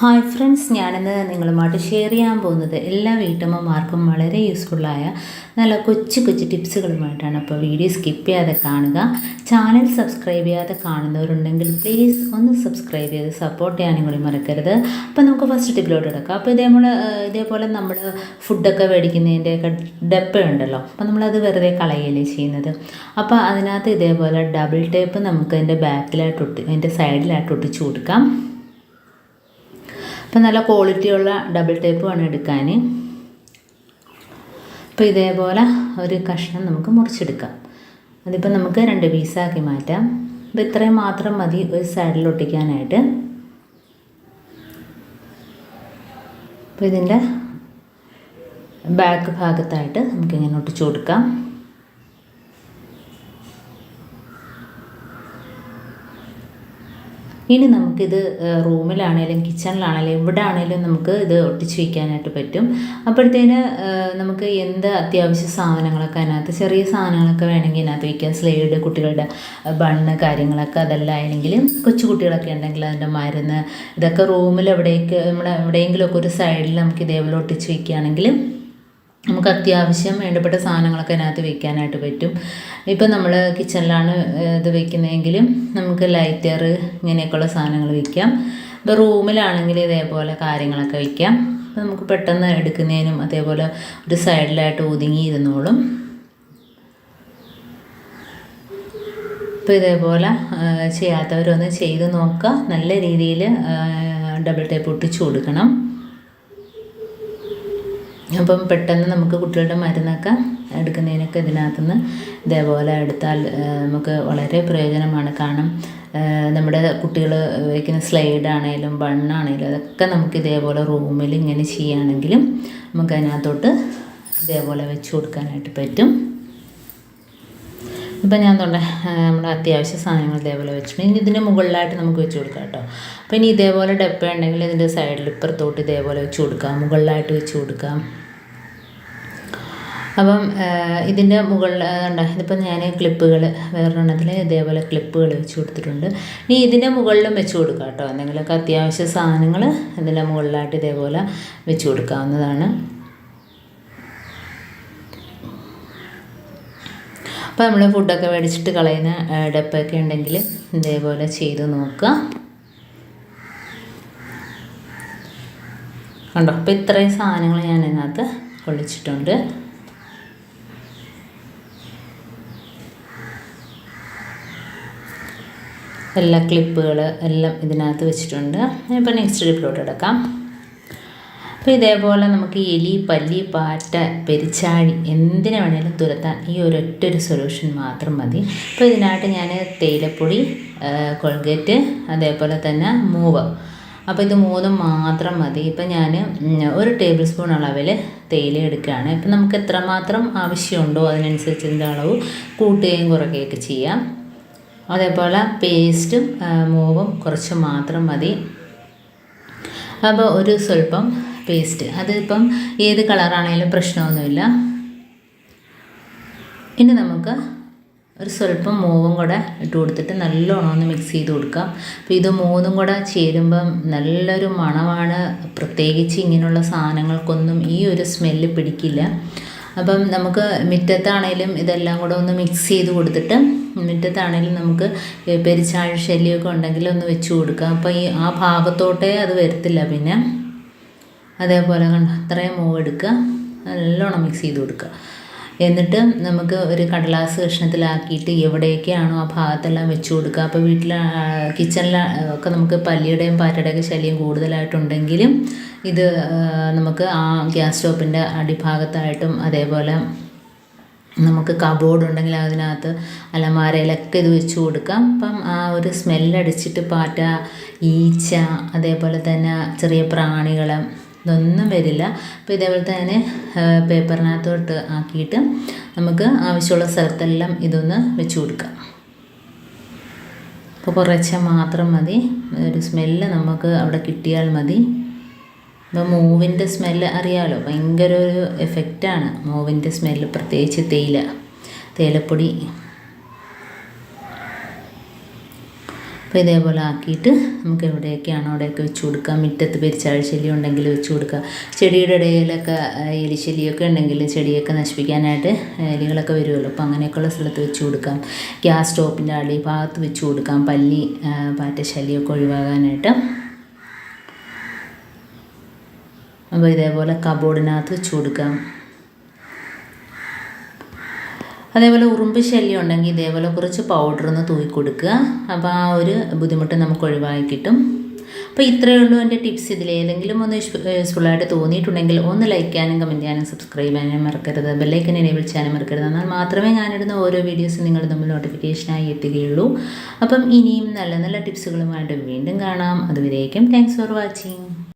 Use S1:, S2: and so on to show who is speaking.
S1: Hi friends, ഞാനിന്ന് നിങ്ങളുമായിട്ട് share ചെയ്യാൻ പോകുന്നത് എല്ലാ വീട്ടമ്മമാർക്കും വളരെ യൂസ്ഫുള്ളായ നല്ല കൊച്ചു കൊച്ചു ടിപ്സുകളുമായിട്ടാണ്. അപ്പോൾ വീഡിയോ സ്കിപ്പ് ചെയ്യാതെ കാണുക. ചാനൽ സബ്സ്ക്രൈബ് ചെയ്യാതെ കാണുന്നവരുണ്ടെങ്കിൽ പ്ലീസ് ഒന്ന് സബ്സ്ക്രൈബ് ചെയ്ത് സപ്പോർട്ട് ചെയ്യാനും കൂടി മറക്കരുത്. അപ്പോൾ നമുക്ക് ഫസ്റ്റ് ടിപ്പിലോട്ട് എടുക്കാം. അപ്പോൾ ഇതേപോലെ നമ്മൾ ഫുഡൊക്കെ മേടിക്കുന്നതിൻ്റെയൊക്കെ ഡപ്പ ഉണ്ടല്ലോ, അപ്പോൾ നമ്മളത് വെറുതെ കളയുകയല്ലേ ചെയ്യുന്നത്. അപ്പോൾ അതിനകത്ത് ഇതേപോലെ ഡബിൾ ടേപ്പ് നമുക്ക് അതിൻ്റെ അതിൻ്റെ സൈഡിലായിട്ട് ഒട്ടിച്ചു കൊടുക്കാം. അപ്പോൾ നല്ല ക്വാളിറ്റിയുള്ള ഡബിൾ ടേപ്പ് വേണം എടുക്കാൻ. അപ്പോൾ ഇതേപോലെ ഒരു കഷ്ണം നമുക്ക് മുറിച്ചെടുക്കാം. അതിപ്പോൾ നമുക്ക് 2 പീസാക്കി മാറ്റാം. അപ്പോൾ ഇത്രയും മാത്രം മതി ഒരു സൈഡിൽ ഒട്ടിക്കാനായിട്ട്. അപ്പോൾ ഇതിൻ്റെ ബാക്ക് ഭാഗത്തായിട്ട് നമുക്കിങ്ങനെ ഒട്ടിച്ചു കൊടുക്കാം. ഇനി നമുക്കിത് റൂമിലാണേലും കിച്ചണിലാണേലും എവിടെ ആണേലും നമുക്ക് ഇത് ഒട്ടിച്ച് വയ്ക്കാനായിട്ട് പറ്റും. അപ്പോഴത്തേന് നമുക്ക് എന്ത് അത്യാവശ്യ സാധനങ്ങളൊക്കെ അതിനകത്ത് ചെറിയ സാധനങ്ങളൊക്കെ വേണമെങ്കിൽ ഇതിനകത്ത് വയ്ക്കാം. സ്ലൈഡ്, കുട്ടികളുടെ ബണ്ണ് കാര്യങ്ങളൊക്കെ അതെല്ലാം ആണെങ്കിൽ കൊച്ചു കുട്ടികളൊക്കെ ഉണ്ടെങ്കിൽ അതിൻ്റെ മരുന്ന് ഇതൊക്കെ റൂമിൽ എവിടെയെങ്കിലുമൊക്കെ ഒരു സൈഡിൽ നമുക്ക് ഇതേപോലെ ഒട്ടിച്ച് വയ്ക്കുകയാണെങ്കിൽ നമുക്ക് അത്യാവശ്യം വേണ്ടപ്പെട്ട സാധനങ്ങളൊക്കെ അതിനകത്ത് വയ്ക്കാനായിട്ട് പറ്റും. ഇപ്പം നമ്മൾ കിച്ചണിലാണ് ഇത് വയ്ക്കുന്നതെങ്കിലും നമുക്ക് ലൈറ്റർ ഇങ്ങനെയൊക്കെയുള്ള സാധനങ്ങൾ വയ്ക്കാം. ഇപ്പോൾ റൂമിലാണെങ്കിൽ ഇതേപോലെ കാര്യങ്ങളൊക്കെ വയ്ക്കാം. അപ്പോൾ നമുക്ക് പെട്ടെന്ന് എടുക്കുന്നതിനും അതേപോലെ ഒരു സൈഡിലായിട്ട് ഒതുങ്ങിയിരുന്നോളും. ഇപ്പോൾ ഇതേപോലെ ചെയ്യാത്തവരൊന്ന് ചെയ്ത് നോക്കുക. നല്ല രീതിയിൽ ഡബിൾ ടേപ്പ് ഒട്ടിച്ചു കൊടുക്കണം. അപ്പം പെട്ടെന്ന് നമുക്ക് കുട്ടികളുടെ മരുന്നൊക്കെ എടുക്കുന്നതിനൊക്കെ ഇതിനകത്തുനിന്ന് ഇതേപോലെ എടുത്താൽ നമുക്ക് വളരെ പ്രയോജനമാണ്. കാരണം നമ്മുടെ കുട്ടികൾ വയ്ക്കുന്ന സ്ലൈഡാണേലും ബണ്ണാണേലും അതൊക്കെ നമുക്ക് ഇതേപോലെ റൂമിൽ ഇങ്ങനെ ചെയ്യുകയാണെങ്കിലും നമുക്ക് അതിനകത്തോട്ട് ഇതേപോലെ വെച്ച് കൊടുക്കാനായിട്ട് പറ്റും. ഇപ്പം ഞാൻ നമ്മുടെ അത്യാവശ്യ സാധനങ്ങൾ ഇതേപോലെ വെച്ചിട്ടുണ്ട്. ഇനി ഇതിൻ്റെ മുകളിലായിട്ട് നമുക്ക് വെച്ച് കൊടുക്കാം കേട്ടോ. അപ്പോൾ ഇനി ഇതേപോലെ ഡപ്പ ഉണ്ടെങ്കിൽ ഇതിൻ്റെ സൈഡിൽ ഇപ്പുറത്തോട്ട് ഇതേപോലെ വെച്ച് കൊടുക്കാം, മുകളിലായിട്ട് വെച്ച് കൊടുക്കാം. അപ്പം ഇതിൻ്റെ മുകളിൽ ഇതിപ്പോൾ ഞാൻ ക്ലിപ്പുകൾ വേറൊരെണ്ണത്തിൽ ഇതേപോലെ ക്ലിപ്പുകൾ വെച്ച് കൊടുത്തിട്ടുണ്ട്. ഇനി ഇതിൻ്റെ മുകളിലും വെച്ച് കൊടുക്കാം കേട്ടോ. എന്തെങ്കിലുമൊക്കെ അത്യാവശ്യ സാധനങ്ങൾ ഇതിൻ്റെ മുകളിലായിട്ട് ഇതേപോലെ വെച്ച് കൊടുക്കാവുന്നതാണ്. അപ്പോൾ നമ്മൾ ഫുഡൊക്കെ മേടിച്ചിട്ട് കളയുന്ന ഡപ്പയൊക്കെ ഉണ്ടെങ്കിൽ ഇതേപോലെ ചെയ്ത് നോക്കുക. കണ്ടോ, അപ്പോൾ ഇത്രയും സാധനങ്ങൾ ഞാൻ ഇതിനകത്ത് കൊള്ളിച്ചിട്ടുണ്ട്. എല്ലാ ക്ലിപ്പുകൾ എല്ലാം ഇതിനകത്ത് വെച്ചിട്ടുണ്ട്. ഇപ്പോൾ നെക്സ്റ്റ് ടിപ്പിലോട്ട് എടുക്കാം. അപ്പോൾ ഇതേപോലെ നമുക്ക് എലി, പല്ലി, പാറ്റ, പെരിച്ചാഴി എന്തിനു വേണേലും തുരത്താൻ ഈ ഒരൊറ്റൊരു സൊല്യൂഷൻ മാത്രം മതി. അപ്പോൾ ഇതിനായിട്ട് ഞാൻ തേയിലപ്പൊടി, കോൾഗേറ്റ്, അതേപോലെ തന്നെ മൂവ്, അപ്പോൾ ഇത് 3 മാത്രം മതി. ഇപ്പം ഞാൻ 1 ടേബിൾ സ്പൂൺ അളവിൽ തേയില എടുക്കുകയാണ്. ഇപ്പം നമുക്ക് എത്രമാത്രം ആവശ്യമുണ്ടോ അതിനനുസരിച്ച് ഇതിൻ്റെ അളവ് കൂട്ടുകയും കുറയ്ക്കുകയൊക്കെ ചെയ്യാം. അതേപോലെ പേസ്റ്റും മൂവും കുറച്ച് മാത്രം മതി. അപ്പോൾ ഒരു സ്വല്പം പേസ്റ്റ്, അതിപ്പം ഏത് കളറാണേലും പ്രശ്നമൊന്നുമില്ല. ഇനി നമുക്ക് ഒരു സ്വല്പം മൂവും കൂടെ ഇട്ട് കൊടുത്തിട്ട് നല്ലോണം ഒന്ന് മിക്സ് ചെയ്ത് കൊടുക്കാം. അപ്പോൾ ഇത് 3ഉം കൂടെ ചേരുമ്പം നല്ലൊരു മണമാണ്. പ്രത്യേകിച്ച് ഇങ്ങനെയുള്ള സാധനങ്ങൾക്കൊന്നും ഈ ഒരു സ്മെല്ല് പിടിക്കില്ല. അപ്പം നമുക്ക് മുറ്റത്താണേലും ഇതെല്ലാം കൂടെ ഒന്ന് മിക്സ് ചെയ്ത് കൊടുത്തിട്ട് മുറ്റത്താണേലും നമുക്ക് പെരിച്ചാഴി ശല്യമൊക്കെ ഉണ്ടെങ്കിൽ ഒന്ന് വെച്ച് കൊടുക്കാം. അപ്പോൾ ആ ഭാഗത്തോട്ടേ അത് വരത്തില്ല. പിന്നെ അതേപോലെ അത്രയും മൂവ് എടുക്കുക, നല്ലോണം മിക്സ് ചെയ്ത് കൊടുക്കുക. എന്നിട്ട് നമുക്ക് ഒരു കടലാസ് കഷ്ണത്തിലാക്കിയിട്ട് എവിടെയൊക്കെയാണോ ആ ഭാഗത്തെല്ലാം വെച്ച് കൊടുക്കുക. അപ്പോൾ കിച്ചണിൽ ഒക്കെ നമുക്ക് പല്ലിയുടെയും പാറ്റയുടെയൊക്കെ ശല്യം കൂടുതലായിട്ടുണ്ടെങ്കിലും ഇത് നമുക്ക് ആ ഗ്യാസ് സ്റ്റോപ്പിൻ്റെ അടിഭാഗത്തായിട്ടും അതേപോലെ നമുക്ക് കബോർഡ് ഉണ്ടെങ്കിൽ അതിനകത്ത് അലമാരയിലൊക്കെ ഇത് വെച്ച് കൊടുക്കാം. അപ്പം ആ ഒരു സ്മെല്ലടിച്ചിട്ട് പാറ്റ, ഈച്ച, അതേപോലെ തന്നെ ചെറിയ പ്രാണികൾ ഇതൊന്നും വരില്ല. അപ്പോൾ ഇതേപോലെ തന്നെ പേപ്പറിനകത്തോട്ട് ആക്കിയിട്ട് നമുക്ക് ആവശ്യമുള്ള സ്ഥലത്തെല്ലാം ഇതൊന്ന് വെച്ച് കൊടുക്കാം. അപ്പോൾ കുറച്ച് മാത്രം മതി, ഒരു സ്മെല്ല് നമുക്ക് അവിടെ കിട്ടിയാൽ മതി. അപ്പോൾ മൂവിൻ്റെ സ്മെല്ല് അറിയാമല്ലോ, ഭയങ്കര ഒരു എഫക്റ്റാണ് മൂവിൻ്റെ സ്മെല്ല്, പ്രത്യേകിച്ച് തേയിലപ്പൊടി. അപ്പോൾ ഇതേപോലെ ആക്കിയിട്ട് നമുക്ക് എവിടെയൊക്കെയാണോ അവിടെയൊക്കെ വെച്ച് കൊടുക്കാം. മുറ്റത്ത് പെരിച്ചാഴിശല്യം ഉണ്ടെങ്കിൽ വെച്ച് കൊടുക്കുക. ചെടിയുടെ ഇടയിലൊക്കെ എലിശല്യമൊക്കെ ഉണ്ടെങ്കിൽ ചെടിയൊക്കെ നശിപ്പിക്കാനായിട്ട് എലികളൊക്കെ വരുമല്ലോ, അപ്പോൾ അങ്ങനെയൊക്കെയുള്ള സ്ഥലത്ത് വെച്ച് കൊടുക്കാം. ഗ്യാസ് സ്റ്റോപ്പിൻ്റെ അടിഭാഗത്ത് വെച്ച് കൊടുക്കാം, പല്ലി പാറ്റ ശല്യമൊക്കെ ഒഴിവാകാനായിട്ട്. അപ്പോൾ ഇതേപോലെ കബോർഡിനകത്ത് വെച്ച് കൊടുക്കാം. അതേപോലെ ഉറുമ്പ് ശല്യം ഉണ്ടെങ്കിൽ ഇതേപോലെ കുറച്ച് പൗഡറൊന്ന് തൂക്കി കൊടുക്കുക. അപ്പോൾ ആ ഒരു ബുദ്ധിമുട്ട് നമുക്ക് ഒഴിവാക്കി കിട്ടും. അപ്പോൾ ഇത്രയേ ഉള്ളൂ എൻ്റെ ടിപ്സ്. ഇതിലേതെങ്കിലും ഒന്ന് യൂസ്ഫുള്ളായിട്ട് തോന്നിയിട്ടുണ്ടെങ്കിൽ ഒന്ന് ലൈക്ക് ചെയ്യാനും കമൻറ്റ് ചെയ്യാനും സബ്സ്ക്രൈബ് ചെയ്യാനും മറക്കരുത്. ബെല്ലൈക്കൻ എനേബിൾ ചെയ്യാനും മറക്കരുത്. എന്നാൽ മാത്രമേ ഞാനിടുന്ന ഓരോ വീഡിയോസും നിങ്ങൾ തമ്മിൽ നോട്ടിഫിക്കേഷനായി എത്തുകയുള്ളൂ. അപ്പം ഇനിയും നല്ല നല്ല ടിപ്സുകളുമായിട്ട് വീണ്ടും കാണാം. അതുവരേക്കും താങ്ക്സ് ഫോർ വാച്ചിങ്.